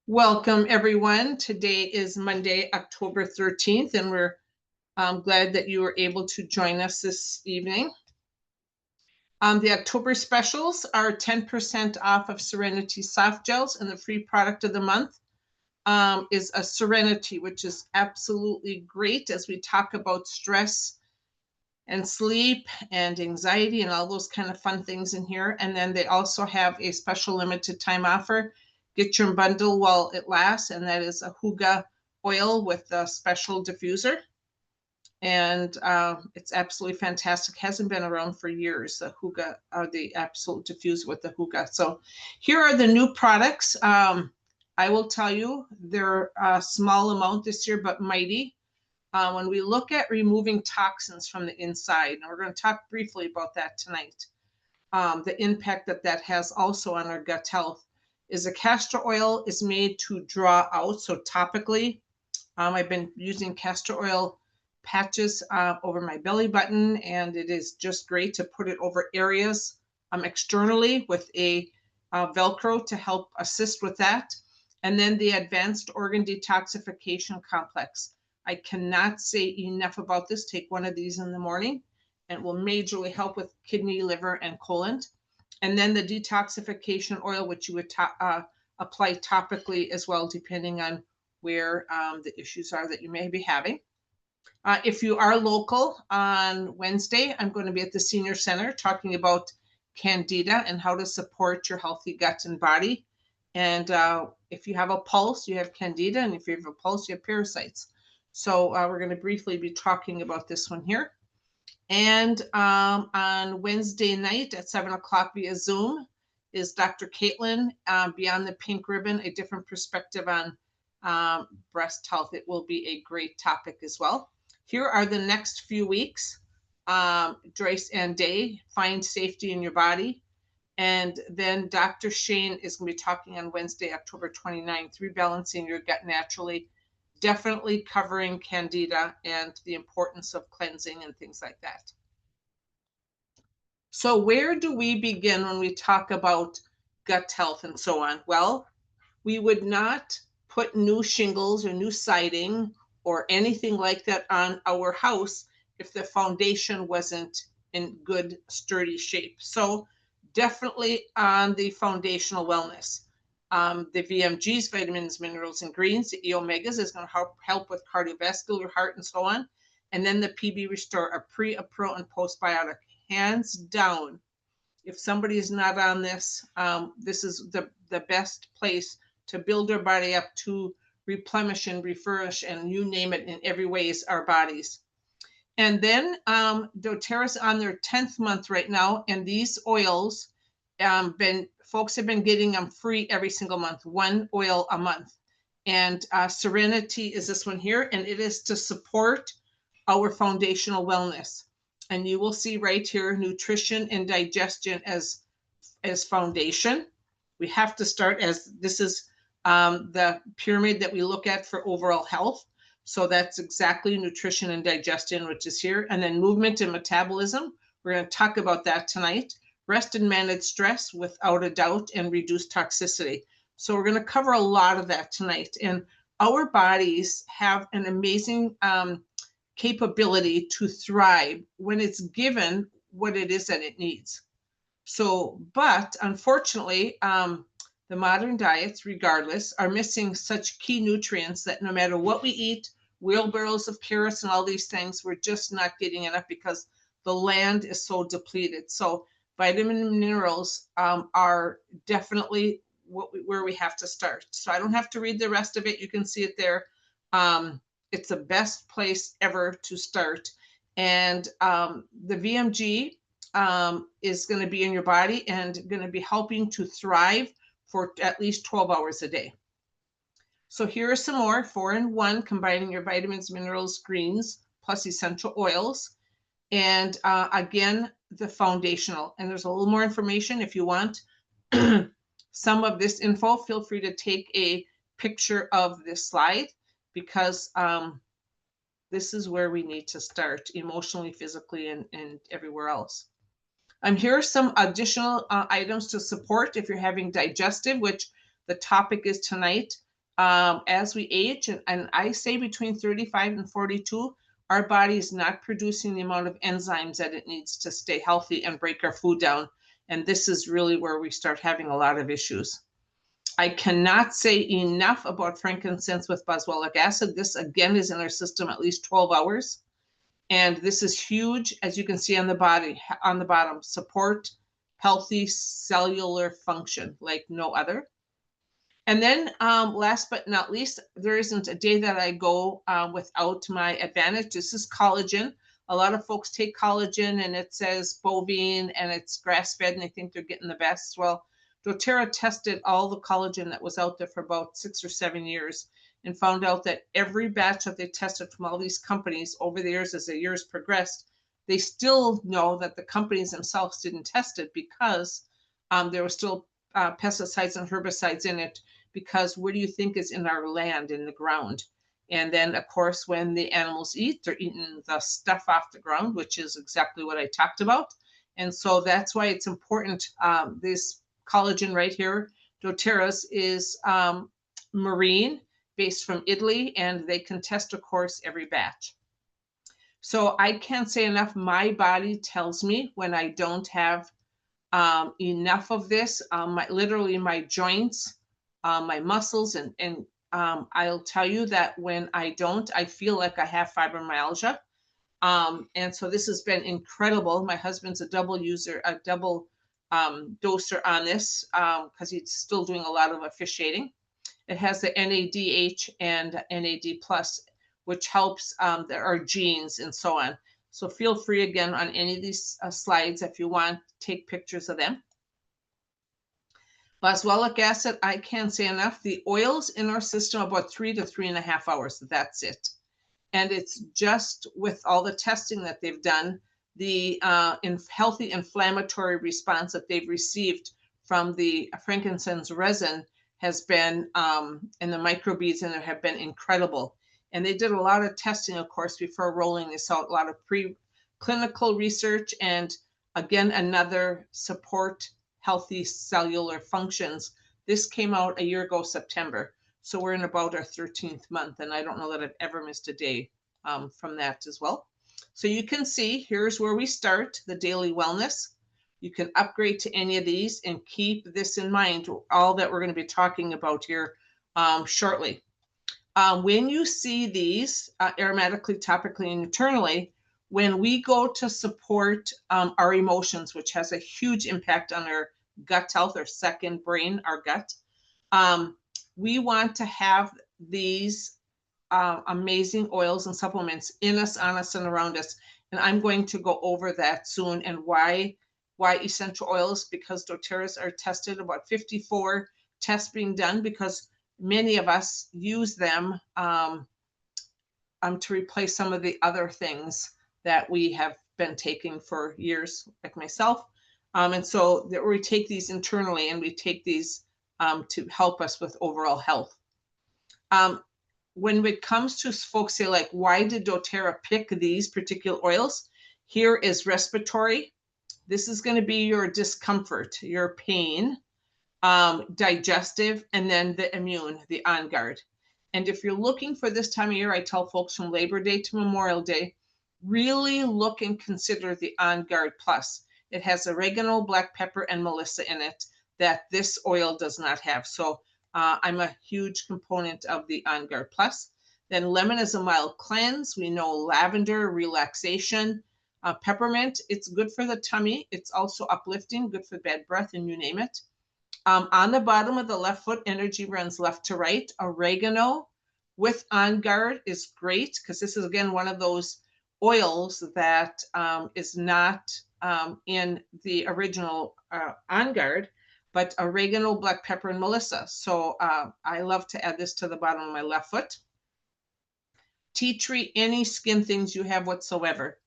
Welcome, everyone. Today is Monday, October 13th, and we're glad that you were able to join us this evening. The October specials are 10% off of Serenity soft gels, and the free product of the month is a Serenity, which is absolutely great as we talk about stress and sleep and anxiety and all those kind of fun things in here. And then they also have a special limited time offer. Get your bundle while it lasts, and that is a Hygge oil with a special diffuser. And it's absolutely fantastic. Hasn't been around for years, the Hygge, the absolute diffuser with the Hygge. So here are the new products. I will tell you, they're a small amount this year, but mighty. When we look at removing toxins from the inside, and we're going to talk briefly about that tonight, the impact that that has also on our gut health is the castor oil is made to draw out. So topically, I've been using castor oil patches over my belly button, and it is just great to put it over areas externally with a Velcro to help assist with that. And then the advanced organ detoxification complex. I cannot say enough about this. Take one of these in the morning, and it will majorly help with kidney, liver, and colon. And then the detoxification oil, which you would apply topically as well, depending on where the issues are that you may be having. If you are local, on Wednesday, I'm going to be at the Senior Center talking about Candida and how to support your healthy gut and body. And if you have a pulse, you have Candida, and if you have a pulse, you have parasites. So we're going to briefly be talking about this one here. And on Wednesday night at 7 o'clock via Zoom is Dr. Caitlin, Beyond the Pink Ribbon, a different perspective on breast health. It will be a great topic as well. Here are the next few weeks. Joyce and Day, Find Safety in Your Body. And then Dr. Shane is going to be talking on Wednesday, October 29th, Rebalancing Your Gut Naturally, definitely covering Candida and the importance of cleansing and things like that. So where do we begin when we talk about gut health and so on? Well, we would not put new shingles or new siding or anything like that on our house if the foundation wasn't in good, sturdy shape. So definitely on the foundational wellness. The VMGs, vitamins, minerals, and greens, the E-omegas is going to help with cardiovascular, heart, and so on. And then the PB Restore, a pre, a pro, and postbiotic. Hands down, if somebody is not on this, this is the best place to build their body up to replenish and refurbish, and you name it, in every way is our bodies. And then doTERRA's on their 10th month right now, and these oils, folks have been getting them free every single month, one oil a month. And Serenity is this one here, and it is to support our foundational wellness. And you will see right here, nutrition and digestion as foundation. We have to start as this is the pyramid that we look at for overall health. So that's exactly nutrition and digestion, which is here. And then movement and metabolism. We're going to talk about that tonight. Rest and manage stress without a doubt, and reduce toxicity. So we're going to cover a lot of that tonight. And our bodies have an amazing capability to thrive when it's given what it is that it needs. So, but unfortunately, the modern diets, regardless, are missing such key nutrients that no matter what we eat, wheelbarrows of carrots and all these things, we're just not getting enough because the land is so depleted. So vitamin and minerals are definitely where we have to start. So I don't have to read the rest of it. You can see it there. It's the best place ever to start. And the VMG is going to be in your body and going to be helping to thrive for at least 12 hours a day. So here are some more, 4-in-1, combining your vitamins, minerals, greens, plus essential oils. And again, the foundational. And there's a little more information if you want some of this info. Feel free to take a picture of this slide, because this is where we need to start emotionally, physically, and everywhere else. Here are some additional items to support if you're having digestive, which the topic is tonight. as we age, and I say between 35 and 42, our body is not producing the amount of enzymes that it needs to stay healthy and break our food down. And this is really where we start having a lot of issues. I cannot say enough about frankincense with boswellic acid. This again is in our system at least 12 hours. And this is huge, as you can see on the bottom, support healthy cellular function like no other. And then last but not least, there isn't a day that I go without my advantage. This is collagen. A lot of folks take collagen and it says bovine and it's grass-fed and they think they're getting the best. Well, doTERRA tested all the collagen that was out there for about 6 or 7 years and found out that every batch that they tested from all these companies over the years, as the years progressed, they still know that the companies themselves didn't test it because there were still pesticides and herbicides in it, because what do you think is in our land, in the ground? And then, of course, when the animals eat, they're eating the stuff off the ground, which is exactly what I talked about. And so that's why it's important. This collagen right here, doTERRA's, is marine, based from Italy, and they can test, of course, every batch. So I can't say enough. My body tells me when I don't have enough of this, literally my joints, my muscles, and I'll tell you that when I don't, I feel like I have fibromyalgia. And so this has been incredible. My husband's a double user, a double doser on this because he's still doing a lot of officiating. It has the NADH and NAD+, which helps our genes and so on. So feel free again on any of these slides if you want, take pictures of them. Boswellic acid, I can't say enough. The oils in our system about 3 to 3.5 hours. That's it. And it's just with all the testing that they've done, the healthy inflammatory response that they've received from the frankincense resin has been, and the microbeads in there have been incredible. And they did a lot of testing, of course, before rolling this out, a lot of preclinical research, and again, another support healthy cellular functions. This came out a year ago, September. So we're in about our 13th month, and I don't know that I've ever missed a day from that as well. So you can see, here's where we start, the daily wellness. You can upgrade to any of these and keep this in mind, all that we're going to be talking about here shortly. When you see these aromatically, topically, and internally, when we go to support our emotions, which has a huge impact on our gut health, our second brain, our gut, we want to have these amazing oils and supplements in us, on us, and around us. And I'm going to go over that soon. And why essential oils? Because doTERRA's are tested, about 54 tests being done, because many of us use them to replace some of the other things that we have been taking for years, like myself. And so that we take these internally, and we take these to help us with overall health. When it comes to folks say, like, why did doTERRA pick these particular oils? Here is respiratory. This is going to be your discomfort, your pain, digestive, and then the immune, the on guard. And if you're looking for this time of year, I tell folks from Labor Day to Memorial Day, really look and consider the On Guard Plus. It has oregano, black pepper, and melissa in it that this oil does not have. So I'm a huge component of the On Guard Plus. Then lemon is a mild cleanse. We know lavender, relaxation. Peppermint, it's good for the tummy. It's also uplifting, good for bad breath, and you name it. On the bottom of the left foot, energy runs left to right. Oregano with On Guard is great, because this is, again, one of those oils that is not in the original On Guard, but oregano, black pepper, and melissa. So I love to add this to the bottom of my left foot. Tea tree, any skin things you have whatsoever.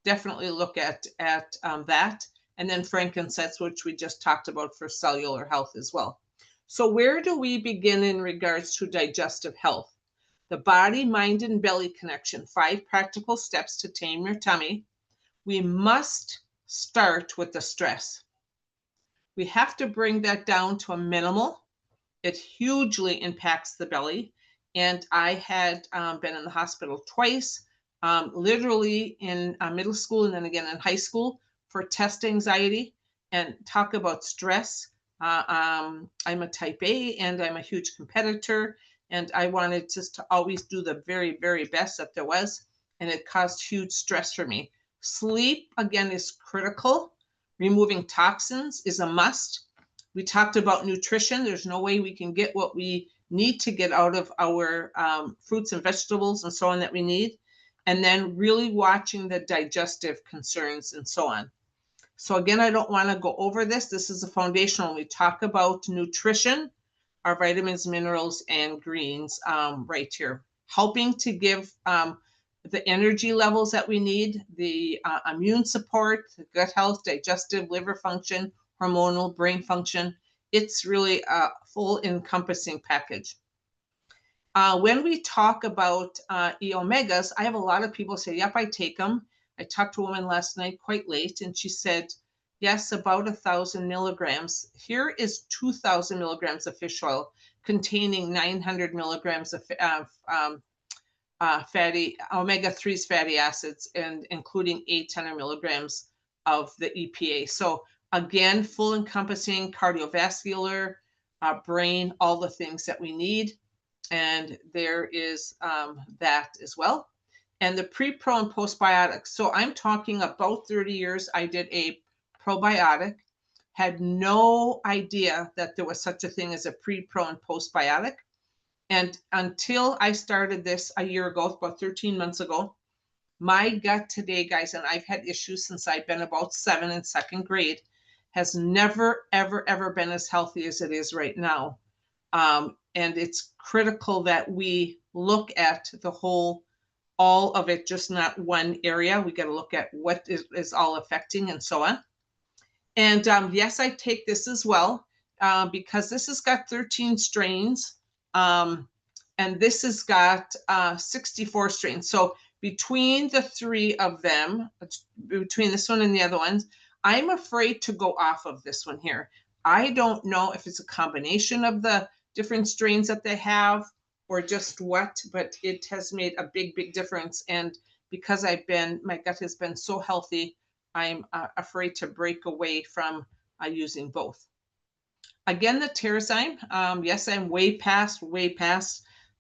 Definitely look at that. And then frankincense, which we just talked about for cellular health as well. So where do we begin in regards to digestive health? The body, mind, and belly connection, 5 practical steps to tame your tummy. We must start with the stress. We have to bring that down to a minimal. It hugely impacts the belly. And I had been in the hospital twice, literally in middle school and then again in high school for test anxiety. And talk about stress. I'm a type A and I'm a huge competitor. And I wanted just to always do the very, very best that there was. And it caused huge stress for me. Sleep, again, is critical. Removing toxins is a must. We talked about nutrition. There's no way we can get what we need to get out of our fruits and vegetables and so on that we need. And then really watching the digestive concerns and so on. So again, I don't want to go over this. This is a foundational. We talk about nutrition, our vitamins, minerals, and greens right here, helping to give the energy levels that we need, the immune support, the gut health, digestive, liver function, hormonal, brain function. It's really a full encompassing package. When we talk about E-omegas, I have a lot of people say, yep, I take them. I talked to a woman last night quite late, and she said, yes, about 1,000 milligrams. Here is 2,000 milligrams of fish oil containing 900 milligrams of fatty omega-3s fatty acids, and including 800 milligrams of the EPA. So again, full encompassing cardiovascular, brain, all the things that we need. And there is that as well. And the pre, pro, and postbiotics. So I'm talking about 30 years. I did a probiotic, had no idea that there was such a thing as a pre, pro, and postbiotic. And until I started this a year ago, about 13 months ago, my gut today, guys, and I've had issues since I've been about 7 in second grade, has never, ever, ever been as healthy as it is right now. And it's critical that we look at the whole, all of it, just not one area. We got to look at what is all affecting and so on. And yes, I take this as well because this has got 13 strains and this has got 64 strains. So between the three of them, between this one and the other ones, I'm afraid to go off of this one here. I don't know if it's a combination of the different strains that they have or just what, but it has made a big, big difference. And because my gut has been so healthy, I'm afraid to break away from using both. Again, the TerraZyme, yes, I'm way past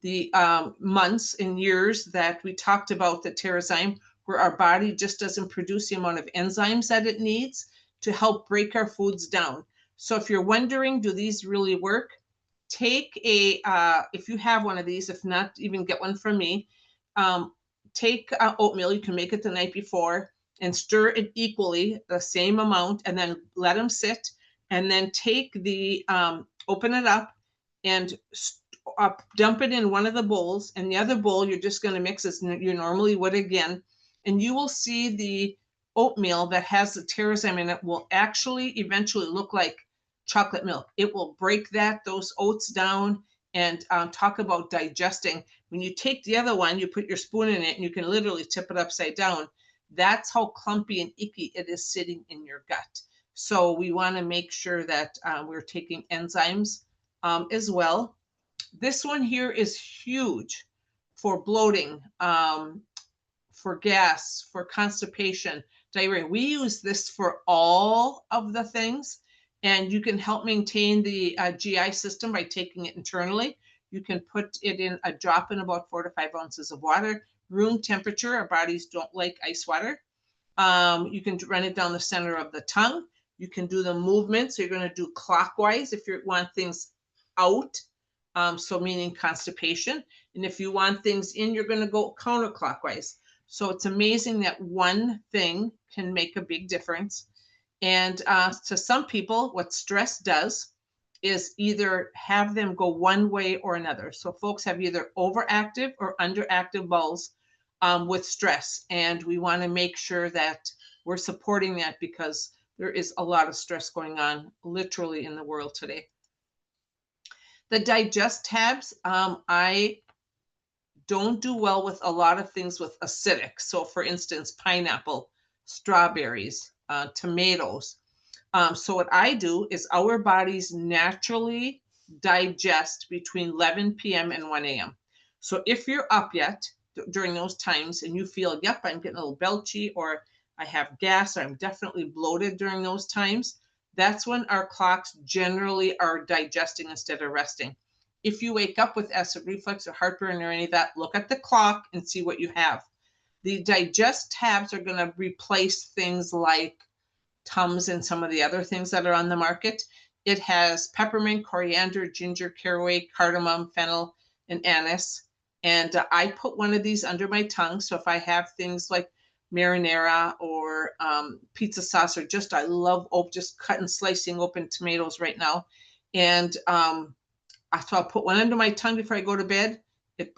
the months and years that we talked about the TerraZyme, where our body just doesn't produce the amount of enzymes that it needs to help break our foods down. So if you're wondering, do these really work? Take if you have one of these, if not, even get one from me. Take oatmeal, you can make it the night before, and stir it equally, the same amount, and then let them sit. And then take the, open it up and dump it in one of the bowls. And the other bowl, you're just going to mix as you normally would again. And you will see the oatmeal that has the TerraZyme in it will actually eventually look like chocolate milk. It will break those oats down, and talk about digesting. When you take the other one, you put your spoon in it and you can literally tip it upside down. That's how clumpy and icky it is sitting in your gut. So we want to make sure that we're taking enzymes as well. This one here is huge for bloating, for gas, for constipation, diarrhea. We use this for all of the things. And you can help maintain the GI system by taking it internally. You can put it in a drop in about 4 to 5 ounces of water, room temperature. Our bodies don't like ice water. You can run it down the center of the tongue. You can do the movement. So you're going to do clockwise if you want things out. So meaning constipation. And if you want things in, you're going to go counterclockwise. So it's amazing that one thing can make a big difference. And to some people, what stress does is either have them go one way or another. So folks have either overactive or underactive bowels with stress. And we want to make sure that we're supporting that because there is a lot of stress going on literally in the world today. The DigestTabs, I don't do well with a lot of things with acidic. So for instance, pineapple, strawberries, tomatoes. So what I do is our bodies naturally digest between 11 p.m. and 1 a.m. So if you're up yet during those times and you feel, yep, I'm getting a little belchy, or I have gas, or I'm definitely bloated during those times, that's when our clocks generally are digesting instead of resting. If you wake up with acid reflux or heartburn or any of that, look at the clock and see what you have. The DigestTabs are going to replace things like Tums and some of the other things that are on the market. It has peppermint, coriander, ginger, caraway, cardamom, fennel, and anise. And I put one of these under my tongue. So if I have things like marinara or pizza sauce, or just, I love just cutting, slicing open tomatoes right now. And so I'll put one under my tongue before I go to bed.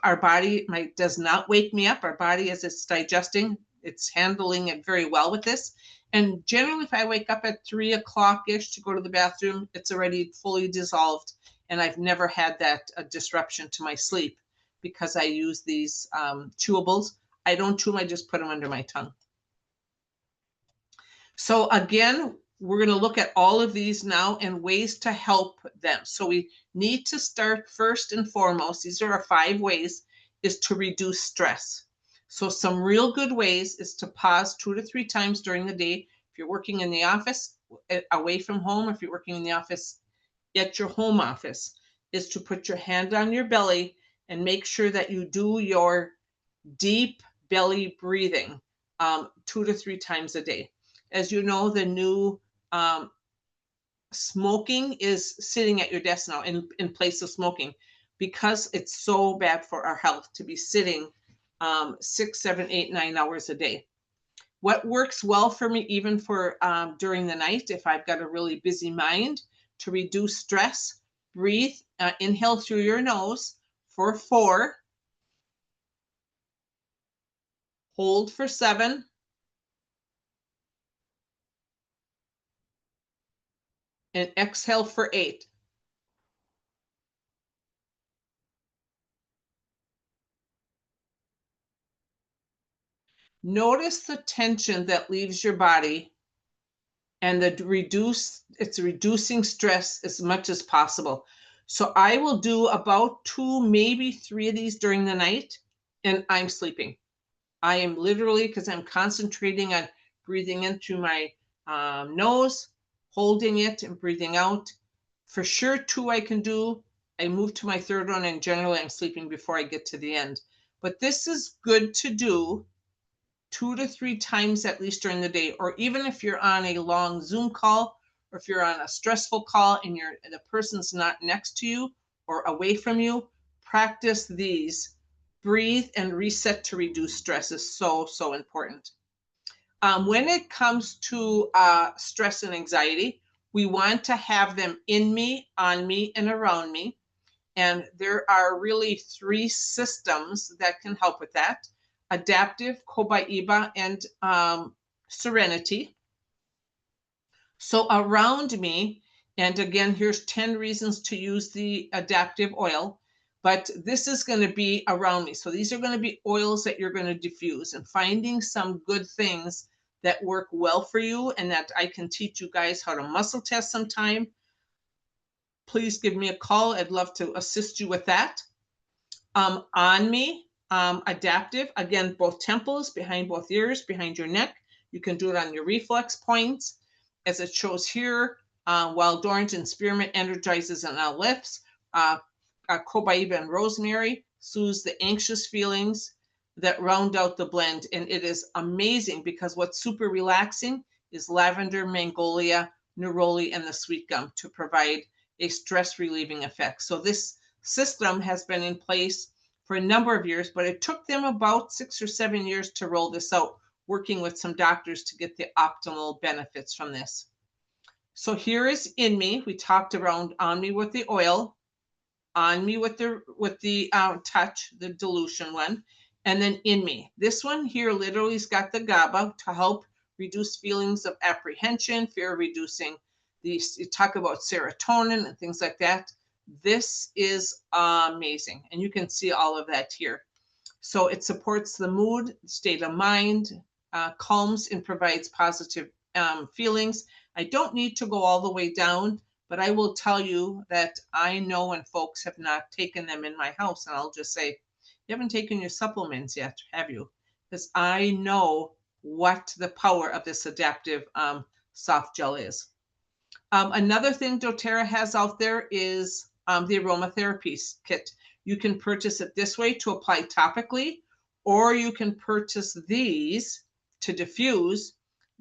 Our body does not wake me up. Our body, as it's digesting, it's handling it very well with this. And generally, if I wake up at 3 o'clock-ish to go to the bathroom, it's already fully dissolved. And I've never had that disruption to my sleep because I use these chewables. I don't chew them, I just put them under my tongue. So again, we're going to look at all of these now and ways to help them. So we need to start first and foremost, these are our 5 ways, is to reduce stress. So some real good ways is to pause 2 to 3 times during the day. If you're working in the office, away from home, if you're working in the office at your home office, is to put your hand on your belly and make sure that you do your deep belly breathing 2 to 3 times a day. As you know, the new smoking is sitting at your desk now in place of smoking, because it's so bad for our health to be sitting 6, 7, 8, 9 hours a day. What works well for me, even for during the night, if I've got a really busy mind, to reduce stress, breathe, inhale through your nose for 4, hold for 7, and exhale for 8. Notice the tension that leaves your body, and it's reducing stress as much as possible. So I will do about 2, maybe 3 of these during the night, and I'm sleeping. I am literally, because I'm concentrating on breathing in through my nose, holding it and breathing out. For sure, 2 I can do. I move to my 3rd one, and generally I'm sleeping before I get to the end. But this is good to do 2 to 3 times at least during the day, or even if you're on a long Zoom call, or if you're on a stressful call and the person's not next to you or away from you, practice these. Breathe and reset to reduce stress is so, so important. When it comes to stress and anxiety, we want to have them in me, on me, and around me. And there are really 3 systems that can help with that: adaptive, Copaiba, and Serenity. So around me, and again, here's 10 reasons to use the adaptive oil, but this is going to be around me. So these are going to be oils that you're going to diffuse, and finding some good things that work well for you and that I can teach you guys how to muscle test sometime. Please give me a call. I'd love to assist you with that. On me, adaptive, again, both temples, behind both ears, behind your neck. You can do it on your reflex points, as it shows here. Wild orange and spearmint energizes and uplifts. Copaiba and rosemary soothes the anxious feelings that round out the blend. And it is amazing because what's super relaxing is lavender, magnolia, neroli, and the sweet gum to provide a stress relieving effect. So this system has been in place for a number of years, but it took them about 6 or 7 years to roll this out, working with some doctors to get the optimal benefits from this. So here is in me. We talked around on me with the oil, on me with the touch, the dilution one, and then in me. This one here literally has got the GABA to help reduce feelings of apprehension, fear, reducing these. You talk about serotonin and things like that. This is amazing, and you can see all of that here. So it supports the mood, state of mind, calms and provides positive feelings. I don't need to go all the way down, But I will tell you that I know when folks have not taken them in my house, and I'll just say, you haven't taken your supplements yet, have you? Because I know what the power of this adaptive soft gel is. Another thing doTERRA has out there is the aromatherapy kit. You can purchase it this way to apply topically, or you can purchase these to diffuse.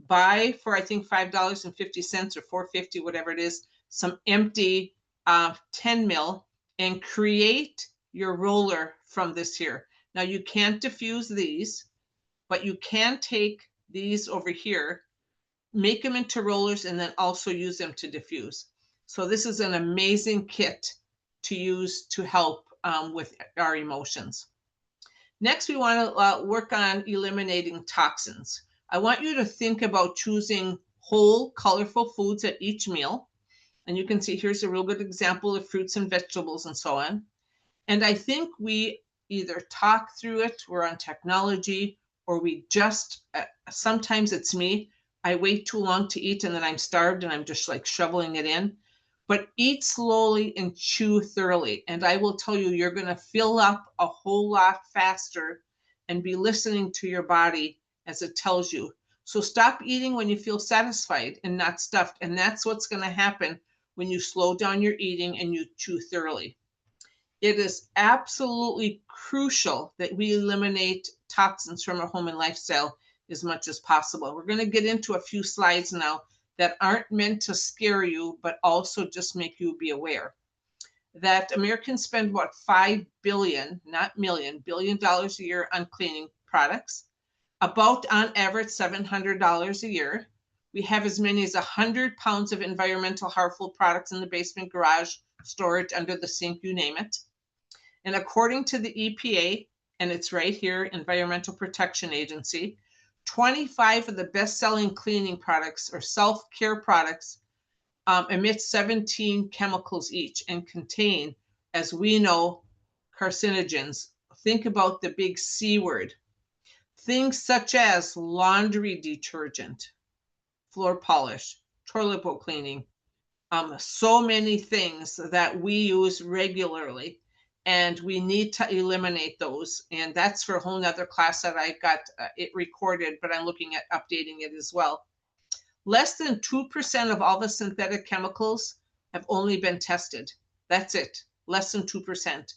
Buy for I think $5.50 or $4.50, whatever it is, some empty 10 mil, and create your roller from this here. Now you can't diffuse these, but you can take these over here, make them into rollers, and then also use them to diffuse. So this is an amazing kit to use to help with our emotions. Next, we want to work on eliminating toxins. I want you to think about choosing whole, colorful foods at each meal. And you can see here's a real good example of fruits and vegetables and so on. And I think we either talk through it, we're on technology, or we just, sometimes it's me, I wait too long to eat and then I'm starved and I'm just like shoveling it in. But eat slowly and chew thoroughly. And I will tell you, you're going to fill up a whole lot faster and be listening to your body as it tells you. So stop eating when you feel satisfied and not stuffed. And that's what's going to happen when you slow down your eating and you chew thoroughly. It is absolutely crucial that we eliminate toxins from our home and lifestyle as much as possible. We're going to get into a few slides now that aren't meant to scare you, but also just make you be aware that Americans spend about $5 billion, not million, $1 billion a year on cleaning products, about on average $700 a year. We have as many as 100 pounds of environmental harmful products in the basement, garage, storage, under the sink, you name it. And according to the EPA, and it's right here, Environmental Protection Agency, 25 of the best-selling cleaning products or self-care products emit 17 chemicals each and contain, as we know, carcinogens. Think about the big C word. Things such as laundry detergent, floor polish, toilet bowl cleaning, so many things that we use regularly. And we need to eliminate those. And that's for a whole nother class that I got it recorded, but I'm looking at updating it as well. Less than 2% of all the synthetic chemicals have only been tested. That's it, less than 2%.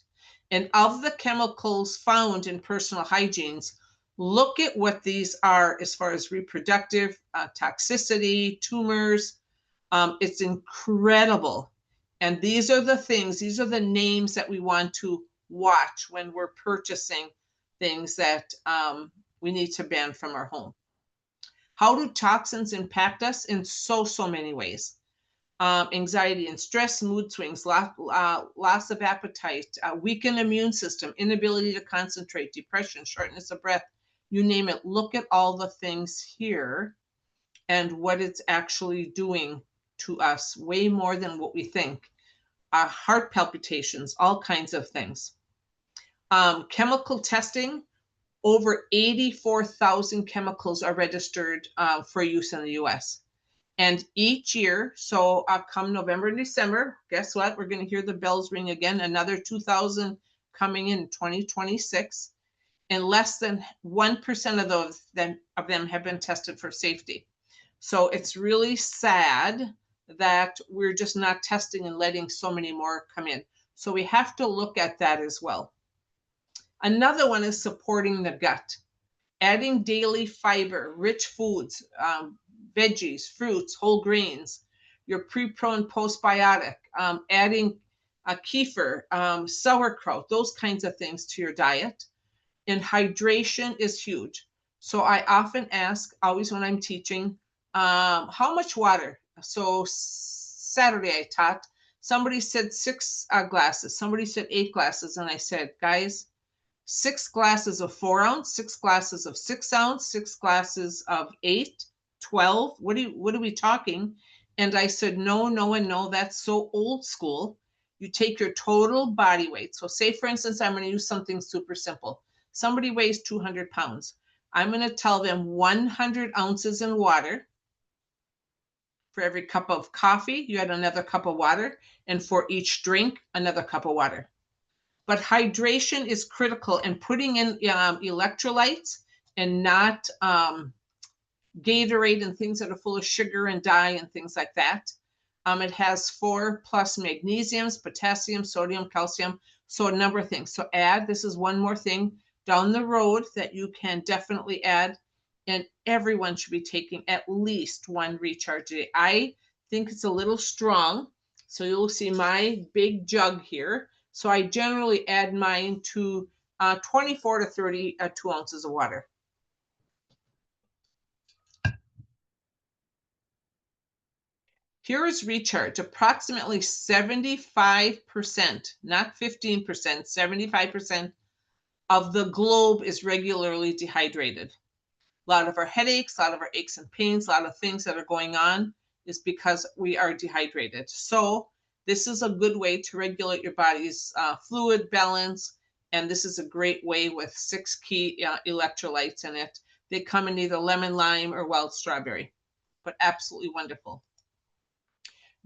And of the chemicals found in personal hygienes, look at what these are as far as reproductive, toxicity, tumors. It's incredible. And these are the things, these are the names that we want to watch when we're purchasing things that we need to ban from our home. How do toxins impact us? In so many ways. Anxiety and stress, mood swings, loss of appetite, weakened immune system, inability to concentrate, depression, shortness of breath, you name it. Look at all the things here and what it's actually doing to us, way more than what we think. Heart palpitations, all kinds of things. Chemical testing, over 84,000 chemicals are registered for use in the US. And each year, so come November and December, guess what? We're going to hear the bells ring again, another 2,000 coming in 2026. And less than 1% of them have been tested for safety. So it's really sad that we're just not testing and letting so many more come in. So we have to look at that as well. Another one is supporting the gut. Adding daily fiber, rich foods, veggies, fruits, whole grains, your pre, pro, and postbiotic, adding kefir, sauerkraut, those kinds of things to your diet. And hydration is huge. So I often ask, always when I'm teaching, how much water? So Saturday I taught, somebody said 6 glasses, somebody said 8 glasses. And I said, guys, 6 glasses of 4 ounce, 6 glasses of 6 ounce, 6 glasses of 8, 12. What are we talking? And I said, no, and no, that's so old school. You take your total body weight. So say, for instance, I'm going to use something super simple. Somebody weighs 200 pounds. I'm going to tell them 100 ounces in water For every cup of coffee, you add another cup of water. And for each drink, another cup of water. But hydration is critical, and putting in electrolytes and not Gatorade and things that are full of sugar and dye and things like that. It has 4+ magnesiums, potassium, sodium, calcium, so a number of things. So this is one more thing down the road that you can definitely add, and everyone should be taking at least 1 recharge a day. I think it's a little strong, so you'll see my big jug here. So I generally add mine to 24 to 32 ounces of water. Here is recharge. Approximately 75%, not 15%, 75% of the globe is regularly dehydrated. A lot of our headaches, a lot of our aches and pains, a lot of things that are going on is because we are dehydrated. So this is a good way to regulate your body's fluid balance. And this is a great way with 6 key electrolytes in it. They come in either lemon, lime, or wild strawberry, but absolutely wonderful.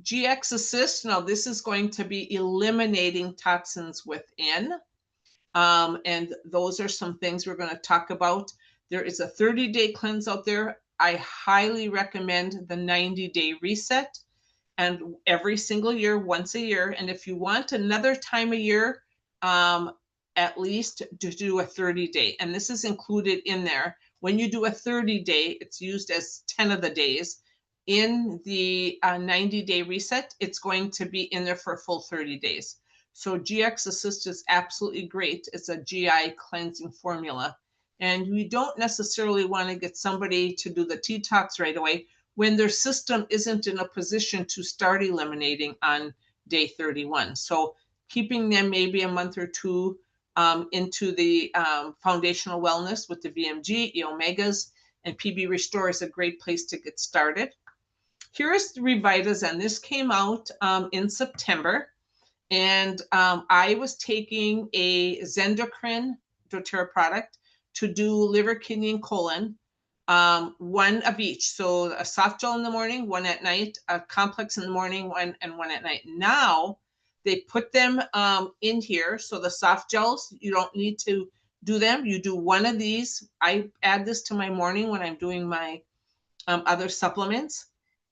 GX Assist, now this is going to be eliminating toxins within. And those are some things we're going to talk about. There is a 30-day cleanse out there. I highly recommend the 90-day reset, and every single year, once a year. And if you want another time a year, at least to do a 30-day. And this is included in there. When you do a 30-day, it's used as 10 of the days. In the 90-day reset, it's going to be in there for a full 30 days. So GX Assist is absolutely great. It's a GI cleansing formula. And we don't necessarily want to get somebody to do the detox right away when their system isn't in a position to start eliminating on day 31. So keeping them maybe a month or two into the foundational wellness with the VMG, E-omegas, and PB Restore is a great place to get started. Here is the Revitazen. This came out in September, and I was taking a Zendocrine doTERRA product to do liver, kidney, and colon, 1 of each. So a soft gel in the morning, 1 at night, a complex in the morning, 1 and 1 at night. Now they put them in here. So the soft gels, you don't need to do them. You do 1 of these. I add this to my morning when I'm doing my other supplements.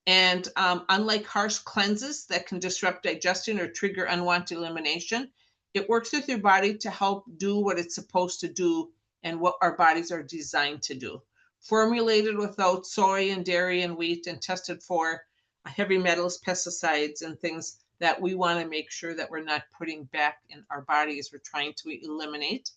And unlike harsh cleanses that can disrupt digestion or trigger unwanted elimination, it works with your body to help do what it's supposed to do and what our bodies are designed to do. Formulated without soy and dairy and wheat, and tested for heavy metals, pesticides, and things that we want to make sure that we're not putting back in our body as we're trying to eliminate.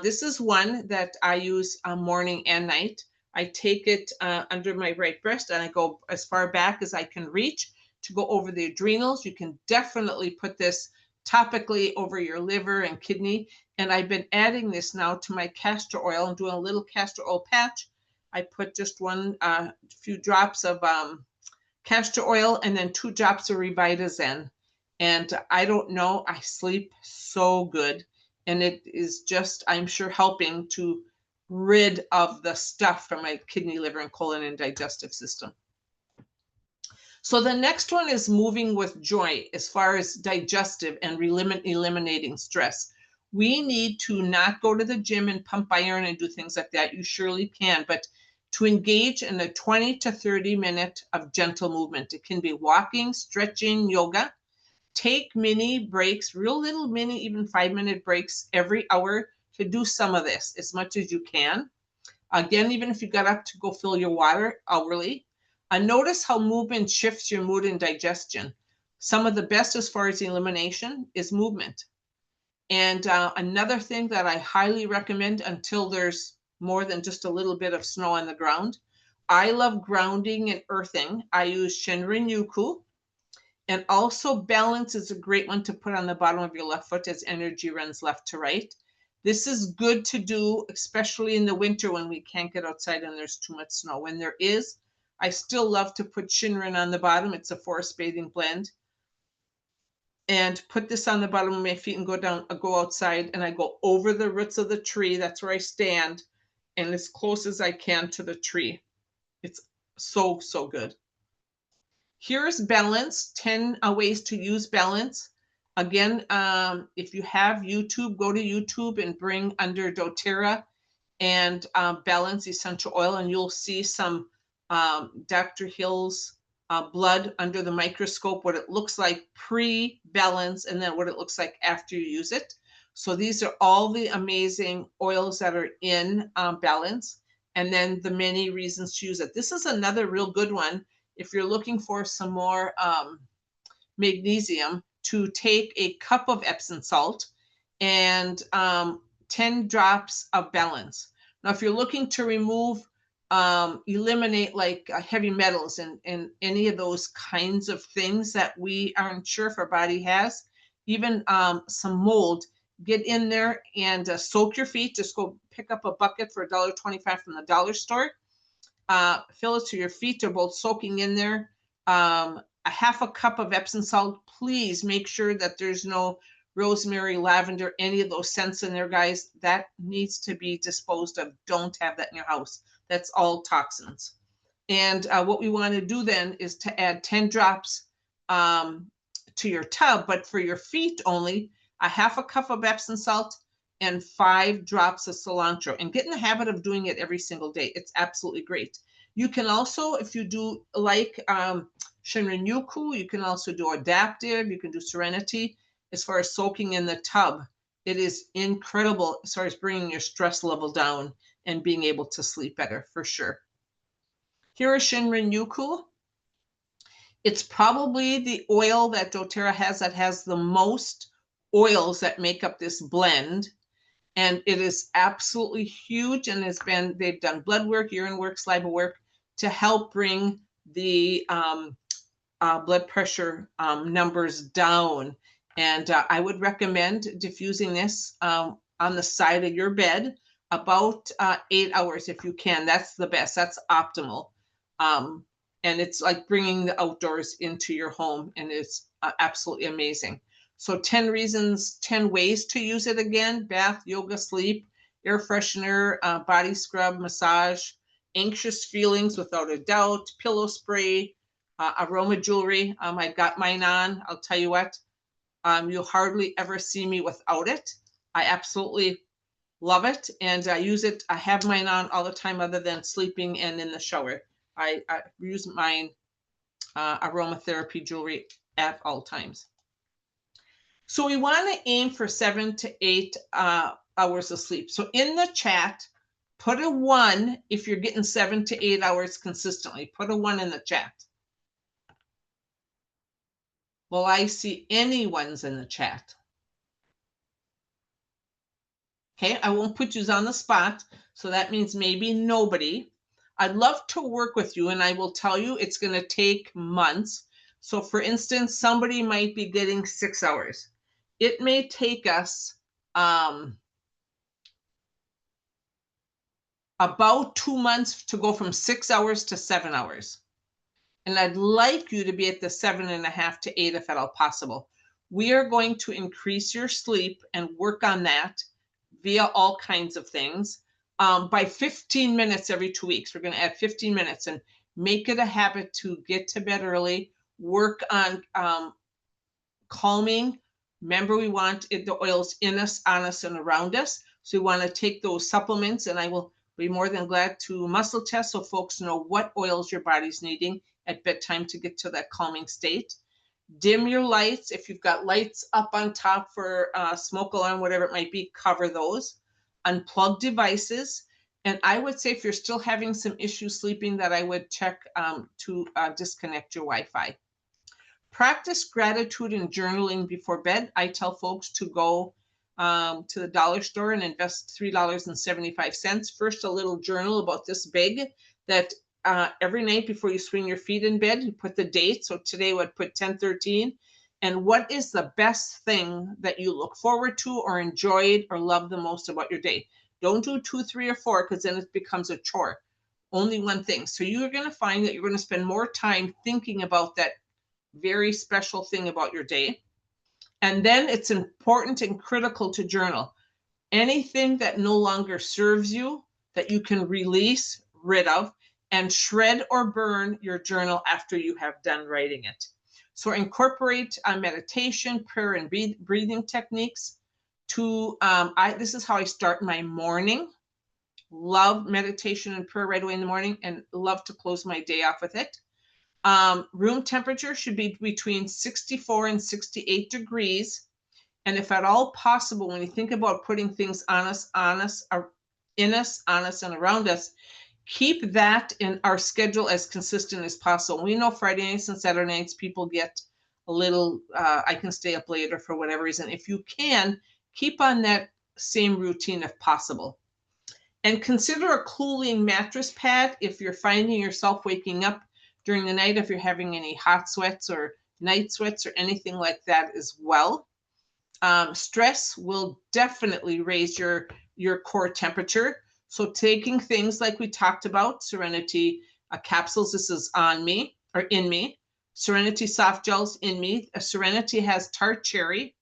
This is one that I use morning and night. I take it under my right breast, and I go as far back as I can reach to go over the adrenals. You can definitely put this topically over your liver and kidney. And I've been adding this now to my castor oil and doing a little castor oil patch. I put just few drops of castor oil and then 2 drops of Revitazen. And I don't know, I sleep so good. And it is just, I'm sure, helping to rid of the stuff from my kidney, liver, and colon and digestive system. So the next one is moving with joy as far as digestive and eliminating stress. We need to not go to the gym and pump iron and do things like that. You surely can, but to engage in a 20 to 30 minute of gentle movement. It can be walking, stretching, yoga. Take mini breaks, real little mini, even 5-minute breaks every hour to do some of this as much as you can. Again, even if you got up to go fill your water hourly. Notice how movement shifts your mood and digestion. Some of the best as far as elimination is movement. And another thing that I highly recommend until there's more than just a little bit of snow on the ground, I love grounding and earthing. I use Shinrin Yuku. And also balance is a great one to put on the bottom of your left foot as energy runs left to right. This is good to do, especially in the winter when we can't get outside and there's too much snow. When there is, I still love to put Shinrin on the bottom. It's a forest bathing blend. And put this on the bottom of my feet and go outside, and I go over the roots of the tree. That's where I stand, and as close as I can to the tree. It's so, so good. Here's balance, 10 ways to use balance. Again, if you have YouTube, go to YouTube and bring under doTERRA and balance essential oil, and you'll see some Dr. Hill's blood under the microscope, what it looks like pre-balance, and then what it looks like after you use it. So these are all the amazing oils that are in balance, and then the many reasons to use it. This is another real good one if you're looking for some more magnesium, to take a cup of Epsom salt and 10 drops of balance. Now, if you're looking to remove, eliminate like heavy metals and any of those kinds of things that we aren't sure if our body has, even some mold, get in there and soak your feet. Just go pick up a bucket for $1.25 from the dollar store. Fill it to your feet are both soaking in there. A half a cup of Epsom salt. Please make sure that there's no rosemary, lavender, any of those scents in there, guys. That needs to be disposed of. Don't have that in your house. That's all toxins. And what we want to do then is to add 10 drops to your tub, but for your feet only, a half a cup of Epsom salt and 5 drops of cilantro, and get in the habit of doing it every single day. It's absolutely great. You can also, if you do like Serenity, you can also do adaptive, you can do Serenity. As far as soaking in the tub, it is incredible as far as bringing your stress level down and being able to sleep better, for sure. Here is Serenity. It's probably the oil that doTERRA has that has the most oils that make up this blend. And it is absolutely huge, and they've done blood work, urine work, saliva work to help bring the blood pressure numbers down. And I would recommend diffusing this on the side of your bed about 8 hours if you can. That's the best. That's optimal. And it's like bringing the outdoors into your home, and it's absolutely amazing. So 10 reasons, 10 ways to use it again: bath, yoga, sleep, air freshener, body scrub, massage, anxious feelings without a doubt, pillow spray, aroma jewelry. I've got mine on. I'll tell you what, you'll hardly ever see me without it. I absolutely love it, and I use it. I have mine on all the time other than sleeping and in the shower. I use mine aromatherapy jewelry at all times. So we want to aim for 7 to 8 hours of sleep. So in the chat, put a 1 if you're getting 7 to 8 hours consistently. Put a 1 in the chat. Well, I see any ones in the chat. Okay, I won't put you on the spot. So that means maybe nobody. I'd love to work with you, and I will tell you it's going to take months. So for instance, somebody might be getting 6 hours. It may take us about 2 months to go from 6 hours to 7 hours. And I'd like you to be at the 7.5 to 8 if at all possible. We are going to increase your sleep and work on that via all kinds of things by 15 minutes every 2 weeks. We're going to add 15 minutes and make it a habit to get to bed early, work on calming. Remember, we want the oils in us, on us, and around us. So we want to take those supplements, and I will be more than glad to muscle test so folks know what oils your body's needing at bedtime to get to that calming state. Dim your lights. If you've got lights up on top for smoke alarm, whatever it might be, cover those. Unplug devices. And I would say if you're still having some issues sleeping, that I would check to disconnect your Wi-Fi. Practice gratitude and journaling before bed. I tell folks to go to the dollar store and invest $3.75. First, a little journal about this big that every night before you swing your feet in bed, you put the date. So today would put 10/13. And what is the best thing that you look forward to or enjoyed or love the most about your day? Don't do 2, 3, or 4, because then it becomes a chore. Only one thing. So you're going to find that you're going to spend more time thinking about that very special thing about your day. And then it's important and critical to journal. Anything that no longer serves you, that you can release, rid of, and shred or burn your journal after you have done writing it. So incorporate meditation, prayer, and breathing techniques. This is how I start my morning. Love meditation and prayer right away in the morning, and love to close my day off with it. Room temperature should be between 64 and 68 degrees. And if at all possible, when you think about putting things in us, on us, and around us, keep that in our schedule as consistent as possible. We know Friday nights and Saturday nights, people get a little, I can stay up later for whatever reason. If you can, keep on that same routine if possible. And consider a cooling mattress pad if you're finding yourself waking up during the night, if you're having any hot sweats or night sweats or anything like that as well. Stress will definitely raise your core temperature. So taking things like we talked about, Serenity capsules, this is on me or in me. Serenity soft gels in me. Serenity has tart cherry.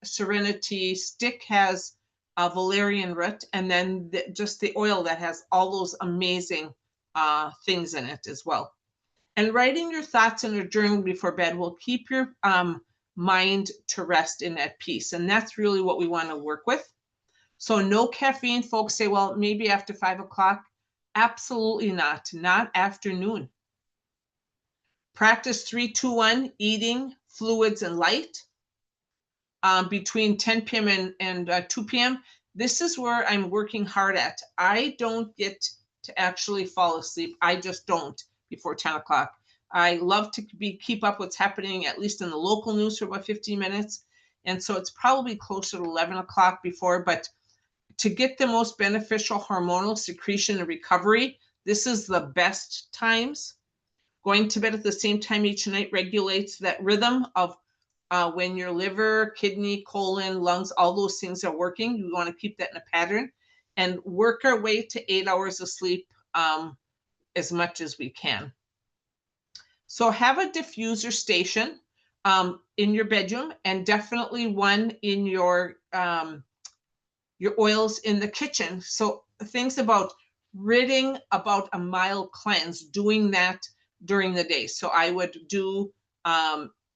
Serenity stick has valerian root, and then just the oil that has all those amazing things in it as well. And writing your thoughts in a journal before bed will keep your mind to rest in at peace. And that's really what we want to work with. So no caffeine. Folks say, well, maybe after 5 o'clock. Absolutely not afternoon. Practice 3-2-1, eating, fluids, and light. Between 10 p.m. and 2 p.m. This is where I'm working hard at. I don't get to actually fall asleep. I just don't before 10 o'clock. I love to keep up what's happening, at least in the local news, for about 15 minutes. And so it's probably closer to 11 o'clock before, but to get the most beneficial hormonal secretion and recovery, this is the best times. Going to bed at the same time each night regulates that rhythm of when your liver, kidney, colon, lungs, all those things are working. You want to keep that in a pattern and work our way to 8 hours of sleep as much as we can. So have a diffuser station in your bedroom, and definitely one in your oils in the kitchen. So things about ridding, about a mild cleanse, doing that during the day. So I would do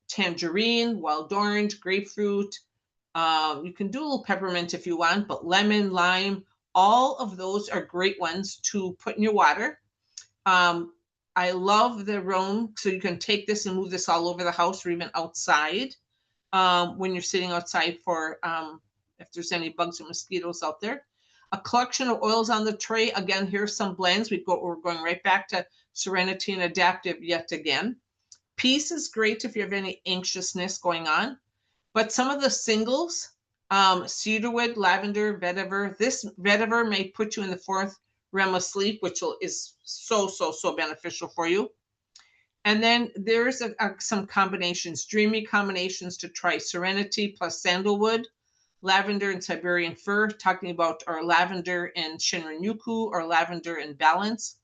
tangerine, wild orange, grapefruit. You can do a little peppermint if you want, but lemon, lime, all of those are great ones to put in your water. I love the aroma, so you can take this and move this all over the house or even outside when you're sitting outside for if there's any bugs or mosquitoes out there. A collection of oils on the tray. Again, here's some blends. We're going right back to Serenity and Adaptive yet again. Peace is great if you have any anxiousness going on. But some of the singles, cedarwood, lavender, vetiver. This vetiver may put you in the 4th REM of sleep, which is so beneficial for you. And then there's some combinations, dreamy combinations to try. Serenity plus sandalwood, lavender and Siberian fir, talking about our lavender and Shinrin-yoku, or lavender and balance,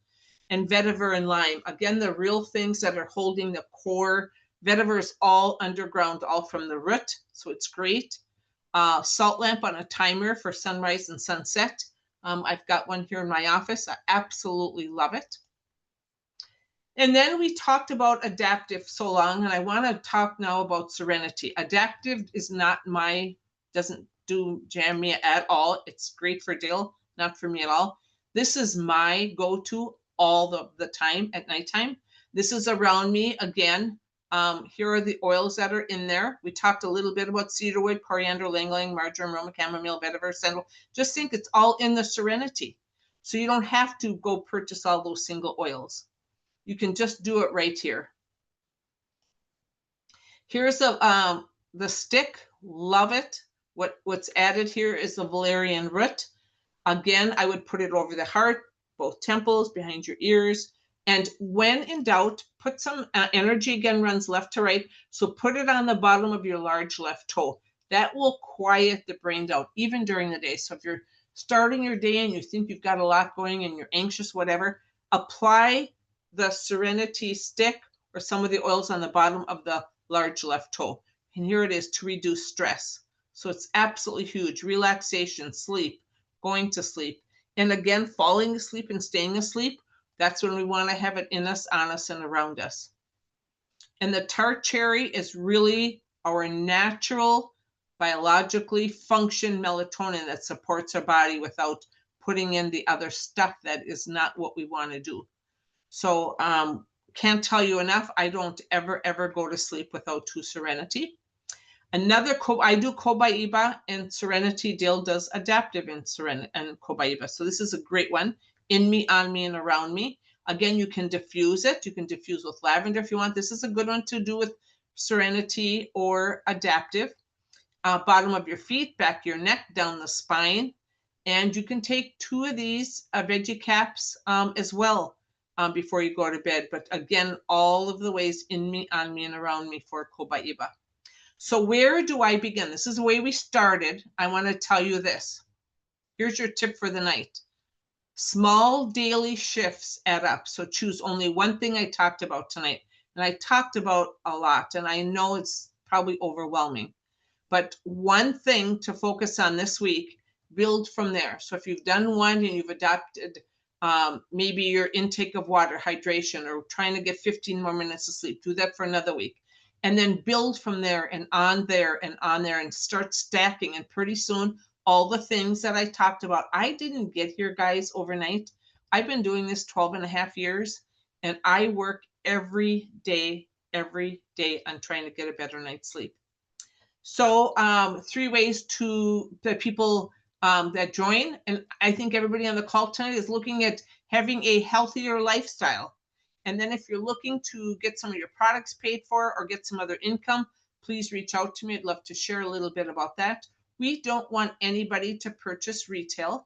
and vetiver and lime. Again, the real things that are holding the core. Vetiver is all underground, all from the root, so it's great. Salt lamp on a timer for sunrise and sunset. I've got one here in my office. I absolutely love it. And then we talked about Adaptive so long, and I want to talk now about Serenity. Adaptive is doesn't jam me at all. It's great for Dale, not for me at all. This is my go-to all the time at nighttime. This is around me again. Here are the oils that are in there. We talked a little bit about cedarwood, coriander, ylang-ylang, marjoram, aroma, chamomile, vetiver, sandal. Just think it's all in the Serenity. So you don't have to go purchase all those single oils. You can just do it right here. Here's the stick. Love it. What's added here is the valerian root. Again, I would put it over the heart, both temples, behind your ears. And when in doubt, put some energy, again, runs left to right. So put it on the bottom of your large left toe. That will quiet the brain down, even during the day. So if you're starting your day and you think you've got a lot going and you're anxious, whatever, apply the Serenity stick or some of the oils on the bottom of the large left toe. And here it is to reduce stress. So it's absolutely huge. Relaxation, sleep, going to sleep. And again, falling asleep and staying asleep That's when we want to have it in us, on us, and around us. And the tart cherry is really our natural, biologically functioned melatonin that supports our body without putting in the other stuff that is not what we want to do. So can't tell you enough. I don't ever go to sleep without 2 Serenity. Another, I do Copaiba and Serenity. Dale does adaptive in Serenity and Copaiba. So this is a great one. In me, on me, and around me. Again, you can diffuse it. You can diffuse with lavender if you want. This is a good one to do with Serenity or adaptive. Bottom of your feet, back of your neck, down the spine. And you can take 2 of these veggie caps as well before you go to bed. But again, all of the ways in me, on me, and around me for Copaiba. So where do I begin? This is the way we started. I want to tell you this. Here's your tip for the night. Small daily shifts add up. So choose only one thing I talked about tonight. And I talked about a lot, and I know it's probably overwhelming. But one thing to focus on this week, build from there. So if you've done one and you've adopted maybe your intake of water, hydration, or trying to get 15 more minutes of sleep, do that for another week. And then build from there and on there and on there and start stacking. And pretty soon, all the things that I talked about, I didn't get here, guys, overnight. I've been doing this 12 and a half years, and I work every day on trying to get a better night's sleep. So 3 ways that people that join, and I think everybody on the call tonight is looking at having a healthier lifestyle. And then if you're looking to get some of your products paid for or get some other income, please reach out to me. I'd love to share a little bit about that. We don't want anybody to purchase retail,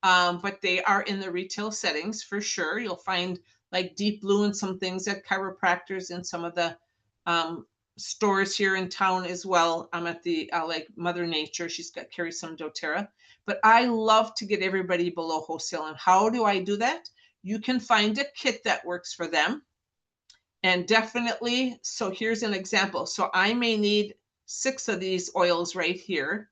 but they are in the retail settings for sure. You'll find like Deep Blue and some things at chiropractors and some of the stores here in town as well. I'm at the like Mother Nature. She's got carries some doTERRA. But I love to get everybody below wholesale. And how do I do that? You can find a kit that works for them. And definitely, so here's an example. So I may need 6 of these oils right here.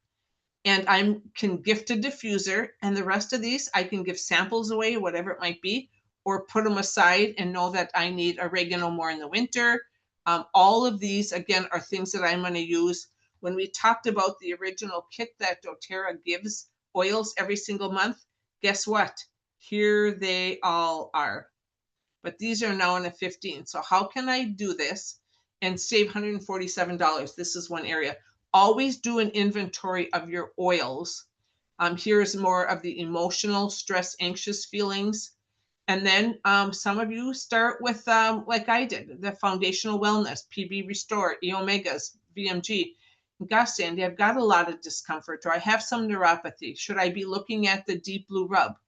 And I can gift a diffuser, and the rest of these I can give samples away, whatever it might be, or put them aside and know that I need oregano more in the winter. All of these, again, are things that I'm going to use. When we talked about the original kit that doTERRA gives oils every single month, guess what? Here they all are. But these are now in a 15. So how can I do this and save $147? This is one area. Always do an inventory of your oils. Here's more of the emotional, stress, anxious feelings. And then some of you start with, like I did, the foundational wellness, PB Restore, E-Omegas, VMG. Gosh, Sandy, I've got a lot of discomfort, or I have some neuropathy. Should I be looking at the Deep Blue Rub?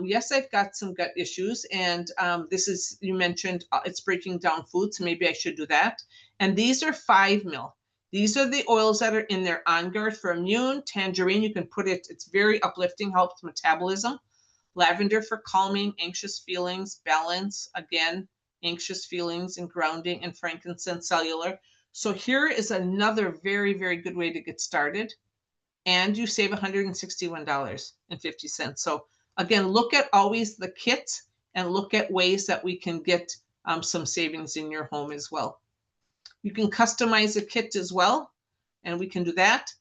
Yes, I've got some gut issues, and this is, you mentioned, it's breaking down food, so maybe I should do that. And these are 5 ml. These are the oils that are in there. On Guard for immune, tangerine, you can put it, it's very uplifting, helps metabolism. Lavender for calming, anxious feelings, balance, again, anxious feelings and grounding, and frankincense cellular. So here is another very, very good way to get started. And you save $161.50. So again, look at always the kits and look at ways that we can get some savings in your home as well. You can customize a kit as well, and we can do that.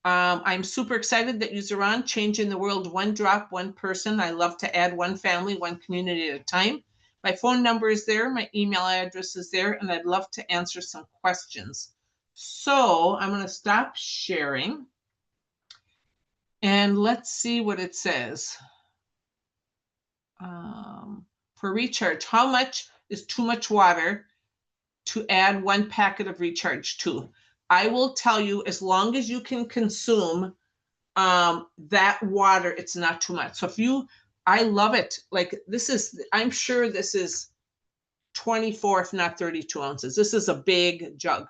I'm super excited that you're on Changing the World One Drop, One Person. I love to add one family, one community at a time. My phone number is there. My email address is there, and I'd love to answer some questions. So I'm going to stop sharing, and let's see what it says. For recharge, how much is too much water to add 1 packet of recharge to? I will tell you, as long as you can consume that water, it's not too much. So if you, I love it. Like this is, I'm sure this is 24, if not 32 ounces. This is a big jug.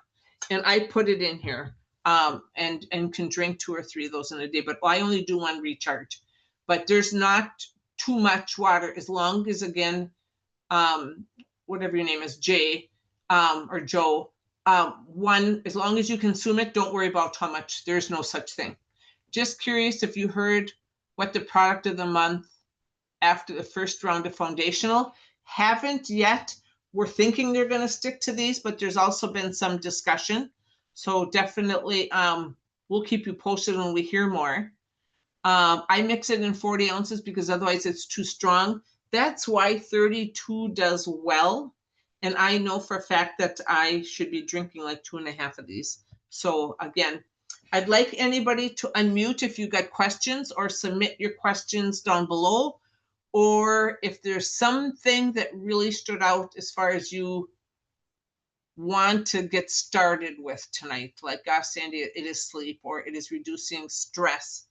And I put it in here and can drink 2 or 3 of those in a day. But I only do 1 recharge. But there's not too much water, as long as, again, whatever your name is, Jay or Joe, 1, as long as you consume it, don't worry about how much. There's no such thing. Just curious if you heard what the product of the month after the first round of foundational. Haven't yet. We're thinking they're going to stick to these, but there's also been some discussion. So definitely we'll keep you posted when we hear more. I mix it in 40 ounces because otherwise it's too strong. That's why 32 does well. And I know for a fact that I should be drinking like 2.5 of these. So again, I'd like anybody to unmute if you got questions, or submit your questions down below. Or if there's something that really stood out as far as you want to get started with tonight, like gosh, Sandy, it is sleep, or it is reducing stress.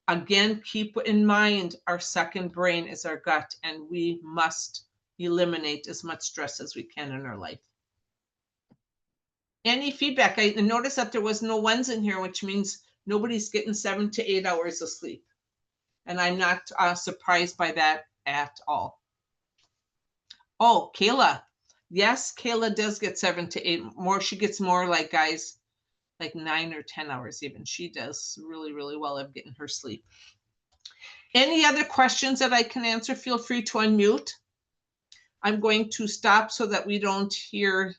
Again, keep in mind our second brain is our gut, and we must eliminate as much stress as we can in our life. Any feedback? I noticed that there was no ones in here, which means nobody's getting 7 to 8 hours of sleep. And I'm not surprised by that at all. Oh, Kayla. Yes, Kayla does get 7 to 8 more. She gets more, like, guys, like 9 or 10 hours even. She does really, really well at getting her sleep. Any other questions that I can answer? Feel free to unmute. I'm going to stop so that we don't hear